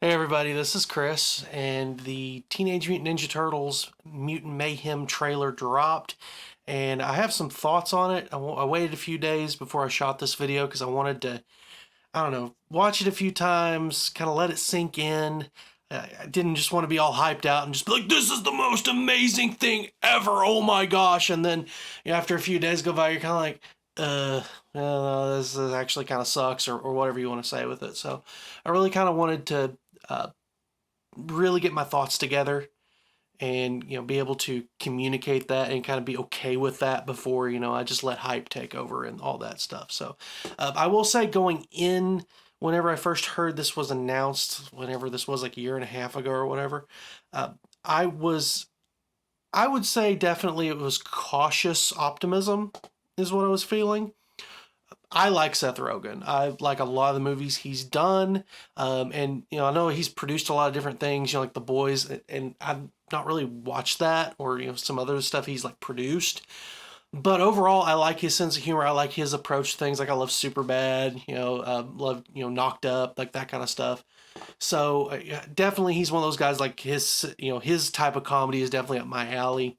Hey everybody, this is Chris, and the Teenage Mutant Ninja Turtles Mutant Mayhem trailer dropped, and I have some thoughts on it. I waited a few days before I shot this video because I wanted to, I don't know, watch it a few times, kind of let it sink in. I didn't just want to be all hyped out and just be like, this is the most amazing thing ever, oh my gosh, and then after a few days go by, you're kind of like, this actually kind of sucks, or whatever you want to say with it. So I really kind of wanted to uh, really get my thoughts together and be able to communicate that and kind of be okay with that before I just let hype take over and all that stuff. So I will say, going in, whenever I first heard this was announced, whenever this was like a year and a half ago or whatever, uh, I was I would say definitely it was cautious optimism is what I was feeling. I like Seth Rogen. I like a lot of the movies he's done, and I know he's produced a lot of different things. Like The Boys, and I've not really watched that, or some other stuff he's like produced. But overall, I like his sense of humor. I like his approach to things. Like I love Superbad. Love Knocked Up, like that kind of stuff. So yeah, definitely he's one of those guys. Like his type of comedy is definitely up my alley,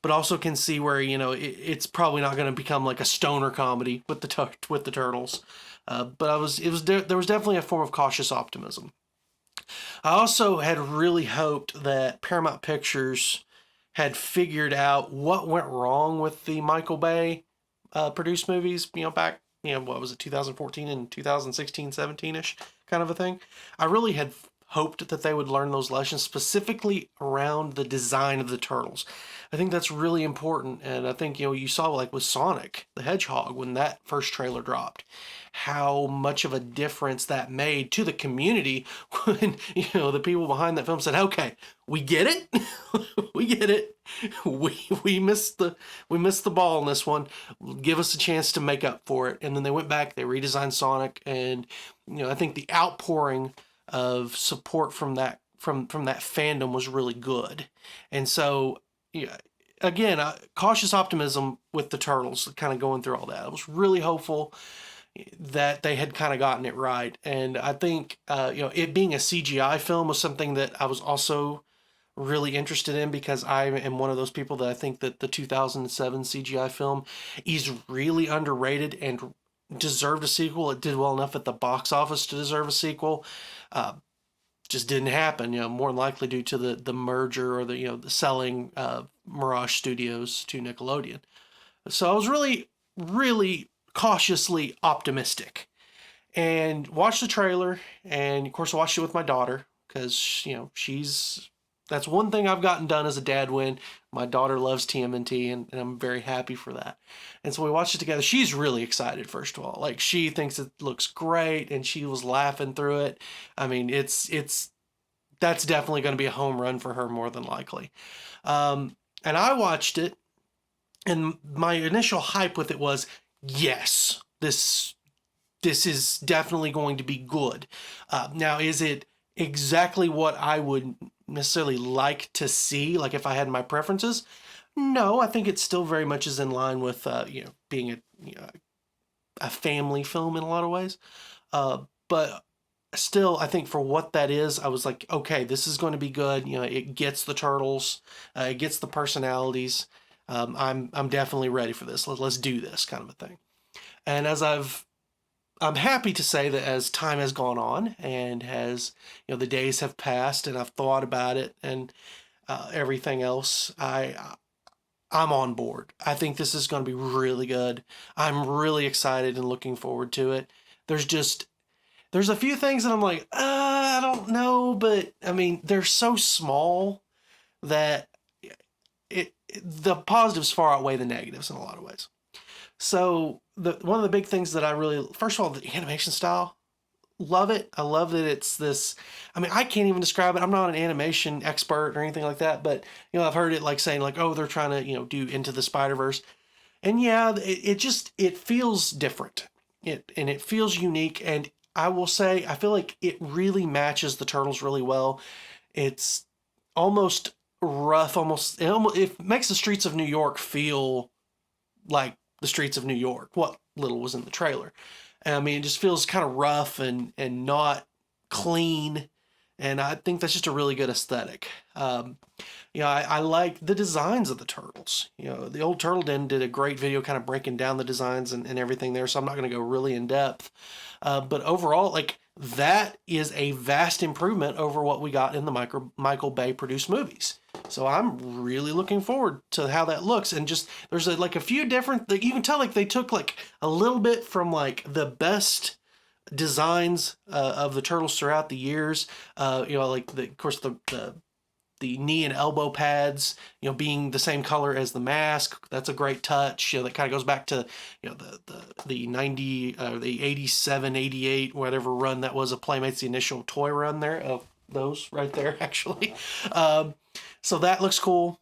but also can see where it's probably not going to become like a stoner comedy with the turtles. But there was definitely a form of cautious optimism. I also had really hoped that Paramount Pictures had figured out what went wrong with the Michael Bay produced movies. Back what was it, 2014 and 2016, 17ish kind of a thing. I really had hoped that they would learn those lessons, specifically around the design of the turtles. I think that's really important, and I think you saw, like with Sonic the Hedgehog, when that first trailer dropped, how much of a difference that made to the community when the people behind that film said, "Okay, we get it, we get it, we missed the ball in this one. Give us a chance to make up for it." And then they went back, they redesigned Sonic, and I think the outpouring of support from that fandom was really good. And so, yeah, again, cautious optimism with the turtles, kind of going through all that. I was really hopeful that they had kind of gotten it right, and I think it being a CGI film was something that I was also really interested in, because I am one of those people that I think that the 2007 CGI film is really underrated and deserved a sequel. It did well enough at the box office to deserve a sequel. Uh, just didn't happen. More than likely due to the merger, or the selling Mirage Studios to Nickelodeon. So I was really, really cautiously optimistic, and watched the trailer, and of course I watched it with my daughter, because she's that's one thing I've gotten done as a dad when my daughter loves TMNT, and I'm very happy for that. And so we watched it together. She's really excited, first of all. Like, she thinks it looks great, and she was laughing through it. I mean, it's that's definitely going to be a home run for her, more than likely. And I watched it, and my initial hype with it was, yes, this is definitely going to be good. Now, is it exactly what I would necessarily like to see, like if I had my preferences? No, I think it still very much is in line with being a family film in a lot of ways. But still, I think for what that is, I was like, okay, this is going to be good. It gets the turtles, it gets the personalities. I'm definitely ready for this. Let's do this, kind of a thing. And I'm happy to say that as time has gone on, and as the days have passed, and I've thought about it, and everything else, I'm on board. I think this is going to be really good. I'm really excited and looking forward to it. There's a few things that I'm like, I don't know, but I mean, they're so small that the positives far outweigh the negatives in a lot of ways. So one of the big things that I really, first of all, the animation style, love it. I love that it's this. I mean, I can't even describe it. I'm not an animation expert or anything like that, but I've heard it like saying like, oh, they're trying to do Into the Spider-Verse, and yeah, it feels different. It feels unique, and I will say I feel like it really matches the Turtles really well. It's almost rough, it makes the streets of New York feel like the streets of New York, what little was in the trailer. I mean, it just feels kind of rough and not clean. And I think that's just a really good aesthetic. You know, I like the designs of the turtles. You know, the old Turtle Den did a great video kind of breaking down the designs and everything there, so I'm not going to go really in depth. But overall, like, that is a vast improvement over what we got in the Michael Bay produced movies. So I'm really looking forward to how that looks. And just, there's like a few different, you can tell like they took like a little bit from like the best designs of the turtles throughout the years. You know, like of course the knee and elbow pads, you know, being the same color as the mask. That's a great touch. You know, that kind of goes back to, you know, the 90, the 87, 88, whatever run that was of Playmates, the initial toy run there of those right there, actually. So that looks cool.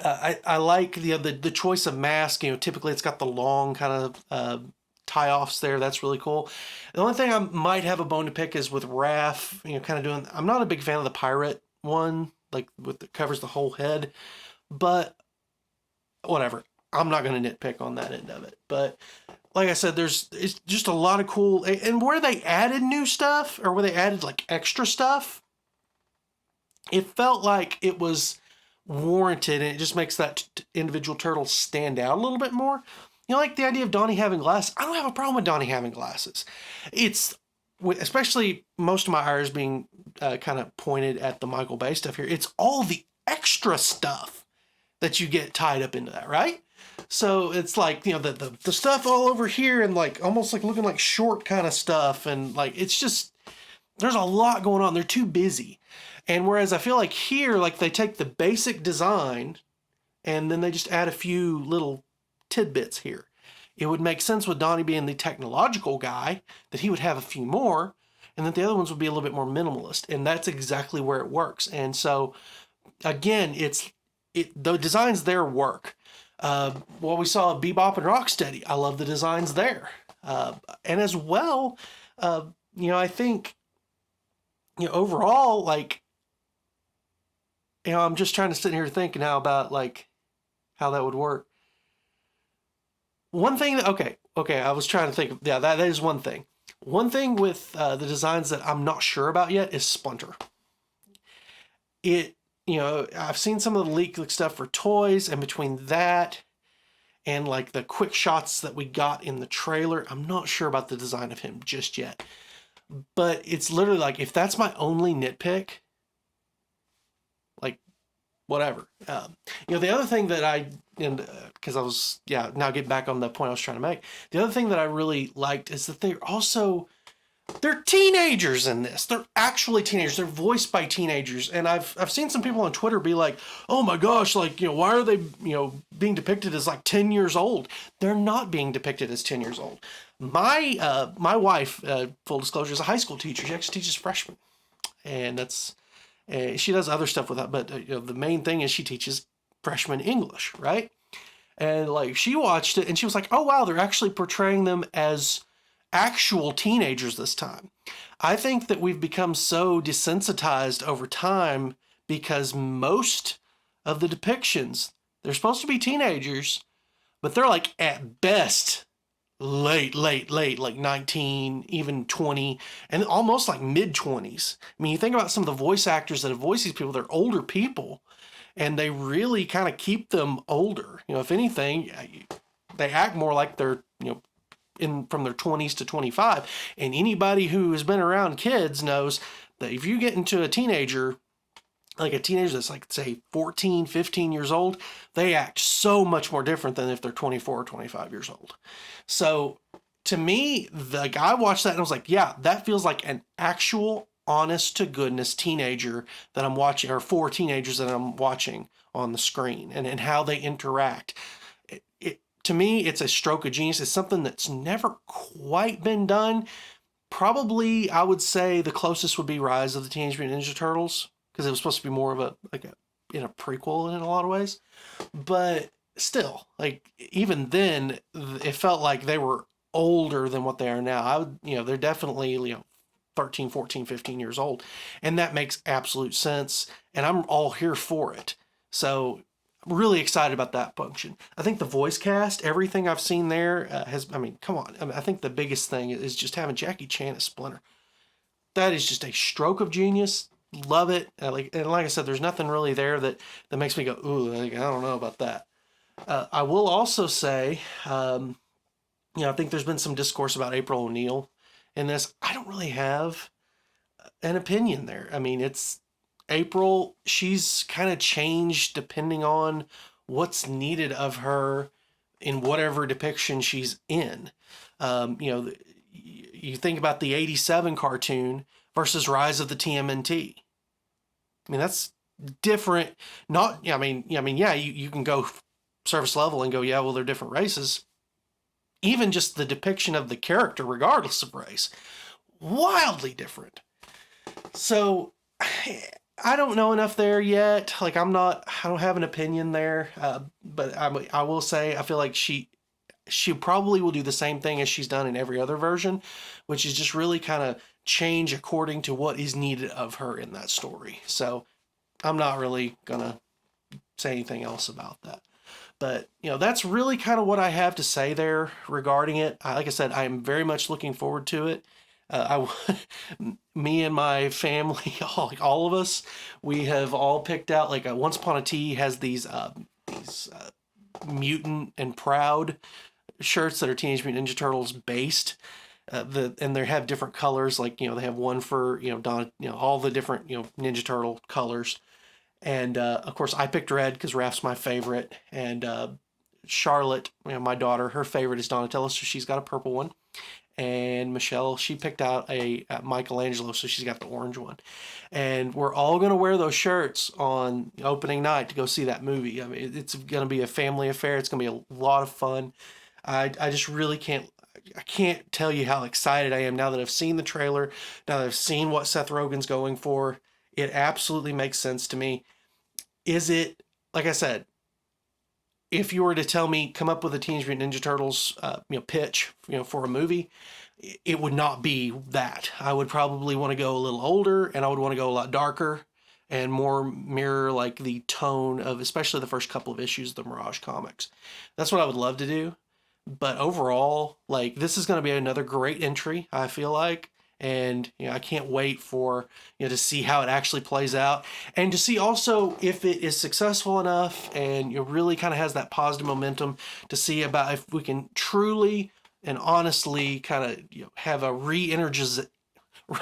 I like the choice of mask. You know, typically it's got the long kind of tie-offs there. That's really cool. The only thing I might have a bone to pick is with Raph, you know, kind of doing, I'm not a big fan of the pirate one, like with the covers the whole head, but whatever. I'm not going to nitpick on that end of it. But like I said, it's just a lot of cool, and where they added new stuff or where they added like extra stuff, it felt like it was warranted, and it just makes that individual turtle stand out a little bit more. You know, like the idea of Donnie having glasses. I don't have a problem with Donnie having glasses. It's, especially most of my eyes being kind of pointed at the Michael Bay stuff here, it's all the extra stuff that you get tied up into that, right? So it's like, you know, the stuff all over here and like almost like looking like short kind of stuff, and like it's just, there's a lot going on. They're too busy. And whereas I feel like here, like they take the basic design and then they just add a few little tidbits here. It would make sense with Donnie being the technological guy that he would have a few more, and that the other ones would be a little bit more minimalist. And that's exactly where it works. And so again, the designs there work. Well, we saw Bebop and Rocksteady. I love the designs there. And as well, you know, I think, you know, overall, like, you know, I'm just trying to sit here thinking now about like how that would work. One thing that, okay, I was trying to think of, yeah, that is one thing. One thing with the designs that I'm not sure about yet is Splinter. You know, I've seen some of the leaked stuff for toys, and between that and like the quick shots that we got in the trailer, I'm not sure about the design of him just yet. But it's literally like, if that's my only nitpick, like, whatever. You know, the other thing that because I was, yeah, now get back on the point I was trying to make. The other thing that I really liked is that they're teenagers in this. They're actually teenagers. They're voiced by teenagers. And I've seen some people on Twitter be like, oh my gosh, like, you know, why are they, you know, being depicted as like 10 years old? They're not being depicted as 10 years old. My wife, full disclosure, is a high school teacher. She actually teaches freshmen. And that's, she does other stuff with that. But you know, the main thing is she teaches freshman English, right? And like, she watched it and she was like, oh wow, they're actually portraying them as actual teenagers this time. I think that we've become so desensitized over time because most of the depictions, they're supposed to be teenagers, but they're like at best late, like 19, even 20, and almost like mid-20s. I mean, you think about some of the voice actors that have voiced these people, they're older people, and they really kind of keep them older. You know, if anything, they act more like they're, you know, from their 20s to 25. And anybody who has been around kids knows that if you get into a teenager, like a teenager that's like, say, 14, 15 years old, they act so much more different than if they're 24 or 25 years old. So to me, the guy watched that and I was like, yeah, that feels like an actual honest to goodness teenager that I'm watching, or 4 teenagers that I'm watching on the screen, and how they interact. To me, it's a stroke of genius. It's something that's never quite been done. Probably, I would say the closest would be Rise of the Teenage Mutant Ninja Turtles, because it was supposed to be more of a prequel in a lot of ways. But still, like, even then, it felt like they were older than what they are now. They're definitely, you know, 13, 14, 15 years old. And that makes absolute sense. And I'm all here for it. So I'm really excited about that function. I think the voice cast, everything I've seen there come on. I think the biggest thing is just having Jackie Chan as Splinter. That is just a stroke of genius. love it. And like I said, there's nothing really there that makes me go, ooh, like, I don't know about that. I will also say, I think there's been some discourse about April O'Neil in this. I don't really have an opinion there. I mean, it's April. She's kind of changed depending on what's needed of her in whatever depiction she's in. You think about the '87 cartoon versus Rise of the TMNT. I mean, that's different. Not, yeah, you can go surface level and go, yeah, well, they're different races. Even just the depiction of the character, regardless of race, wildly different. So I don't know enough there yet. Like I don't have an opinion there. But I will say I feel like she probably will do the same thing as she's done in every other version, which is just really kind of change according to what is needed of her in that story. So I'm not really gonna say anything else about that. But, that's really kind of what I have to say there regarding it. Like I said, I'm very much looking forward to it. Me and my family, all of us, we have all picked out, like Once Upon a Tea has these Mutant and Proud shirts that are Teenage Mutant Ninja Turtles based. And they have different colors, like, they have one for, all the different, Ninja Turtle colors. And of course, I picked red because Raph's my favorite. And Charlotte, my daughter, her favorite is Donatello, so she's got a purple one. And Michelle, she picked out a Michelangelo, so she's got the orange one. And we're all going to wear those shirts on opening night to go see that movie. I mean, it's going to be a family affair. It's going to be a lot of fun. I just really can't tell you how excited I am now that I've seen the trailer, now that I've seen what Seth Rogen's going for. It absolutely makes sense to me. Is it, like I said, if you were to tell me, come up with a Teenage Mutant Ninja Turtles, pitch, for a movie, it would not be that. I would probably want to go a little older, and I would want to go a lot darker and more mirror like the tone of, especially the first couple of issues of the Mirage comics. That's what I would love to do. But overall, like, this is going to be another great entry, I feel like. And I can't wait for to see how it actually plays out, and to see also if it is successful enough and really kind of has that positive momentum, to see about if we can truly and honestly kind of have a re-energize.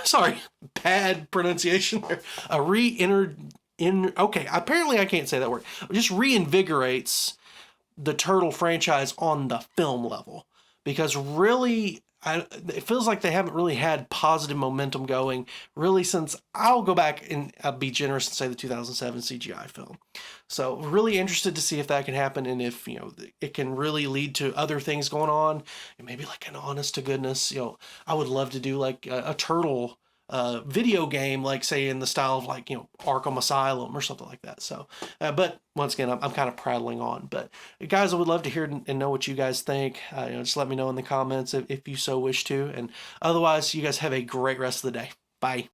Sorry, bad pronunciation there. A okay, apparently I can't say that word. It just reinvigorates the Turtle franchise on the film level, because really it feels like they haven't really had positive momentum going really since, I'll go back and be generous and say, the 2007 CGI film. So really interested to see if that can happen, and if it can really lead to other things going on, and maybe like an honest to goodness, I would love to do like a turtle video game, like say in the style of like Arkham Asylum or something like that. So but once again, I'm kind of prattling on, but guys, I would love to hear and know what you guys think. Just let me know in the comments if you so wish to, and otherwise, you guys have a great rest of the day. Bye.